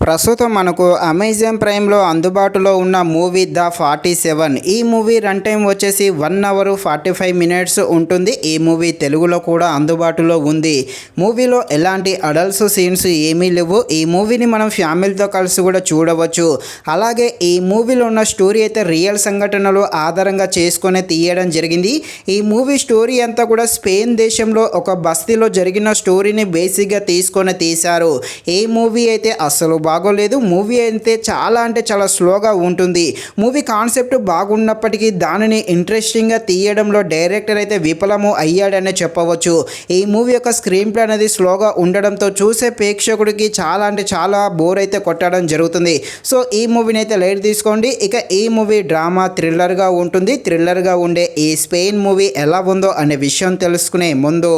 ప్రస్తుతం మనకు అమెజాన్ ప్రైమ్లో అందుబాటులో ఉన్న మూవీ ద 47. ఈ మూవీ రన్ టైం వచ్చేసి 1 అవర్ 45 మినిట్స్ ఉంటుంది. ఈ మూవీ తెలుగులో కూడా అందుబాటులో ఉంది. మూవీలో ఎలాంటి అడల్ట్స్ సీన్స్ ఏమీ లేవు. ఈ మూవీని మనం ఫ్యామిలీతో కలిసి కూడా చూడవచ్చు. అలాగే ఈ మూవీలో ఉన్న స్టోరీ అయితే రియల్ సంఘటనలు ఆధారంగా చేసుకొని తీయడం జరిగింది. ఈ మూవీ స్టోరీ అంతా కూడా స్పెయిన్ దేశంలో ఒక బస్తీలో జరిగిన స్టోరీని బేసిక్గా తీసుకొని తీశారు. ఈ మూవీ అయితే అస్సలు బాగోలేదు. మూవీ అయితే చాలా స్లోగా ఉంటుంది. మూవీ కాన్సెప్ట్ బాగున్నప్పటికీ దానిని ఇంట్రెస్టింగ్గా తీయడంలో డైరెక్టర్ అయితే విఫలము అయ్యాడనే చెప్పవచ్చు. ఈ మూవీ యొక్క స్క్రీన్ ప్లే అనేది స్లోగా ఉండడంతో చూసే ప్రేక్షకుడికి చాలా బోర్ అయితే కొట్టడం జరుగుతుంది. సో ఈ మూవీని అయితే లైట్ తీసుకోండి. ఇక ఈ మూవీ డ్రామా థ్రిల్లర్గా ఉంటుంది. థ్రిల్లర్గా ఉండే ఈ స్పెయిన్ మూవీ ఎలా ఉందో అనే విషయం తెలుసుకునే ముందు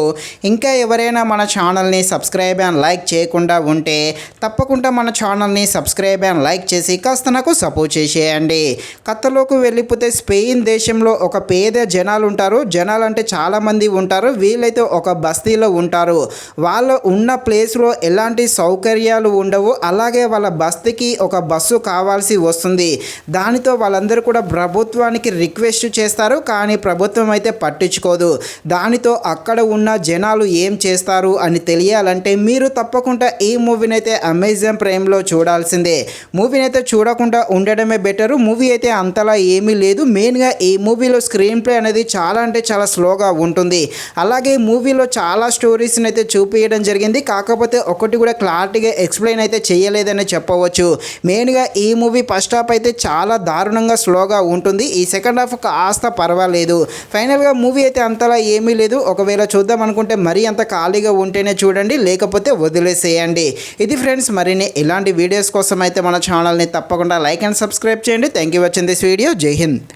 ఇంకా ఎవరైనా మన ఛానల్ని సబ్స్క్రైబ్ అండ్ లైక్ చేయకుండా ఉంటే తప్పకుండా మన ఛానల్ని సబ్స్క్రైబ్ అండ్ లైక్ చేసి కాస్త నాకు సపోర్ట్ చేసేయండి. కథలోకి వెళ్ళిపోతే స్పెయిన్ దేశంలో ఒక పేద జనాలు ఉంటారు. జనాలు అంటే చాలామంది ఉంటారు. వీళ్ళైతే ఒక బస్తీలో ఉంటారు. వాళ్ళు ఉన్న ప్లేస్లో ఎలాంటి సౌకర్యాలు ఉండవు. అలాగే వాళ్ళ బస్తీకి ఒక బస్సు కావాల్సి వస్తుంది. దానితో వాళ్ళందరూ కూడా ప్రభుత్వానికి రిక్వెస్ట్ చేస్తారు. కానీ ప్రభుత్వం అయితే పట్టించుకోదు. దానితో అక్కడ ఉన్న జనాలు ఏం చేస్తారు అని తెలియాలంటే మీరు తప్పకుండా ఈ మూవీని అయితే అమెజాన్ ప్రైమ్లో చూడాల్సిందే. మూవీని అయితే చూడకుండా ఉండడమే బెటరు. మూవీ అయితే అంతలా ఏమీ లేదు. మెయిన్గా ఈ మూవీలో స్క్రీన్ ప్లే అనేది చాలా స్లోగా ఉంటుంది. అలాగే మూవీలో చాలా స్టోరీస్ని అయితే చూపించడం జరిగింది. కాకపోతే ఒకటి కూడా క్లారిటీగా ఎక్స్ప్లెయిన్ అయితే చేయలేదని చెప్పవచ్చు. మెయిన్గా ఈ మూవీ ఫస్ట్ హాఫ్ అయితే చాలా దారుణంగా స్లోగా ఉంటుంది. ఈ సెకండ్ హాఫ్ కాస్త పర్వాలేదు. ఫైనల్గా మూవీ అయితే అంతలా ఏమీ లేదు. ఒకవేళ చూద్దాం అనుకుంటే మరీ అంత ఖాళీగా ఉంటేనే చూడండి, లేకపోతే వదిలేసేయండి. ఇది ఫ్రెండ్స్, మరిన్ని ఇలాంటి వీడియోస్ కోసం అయితే మన ఛానల్ని తప్పకుండా లైక్ అండ్ సబ్స్క్రైబ్ చేయండి. Thank you watching this video. జై హింద్.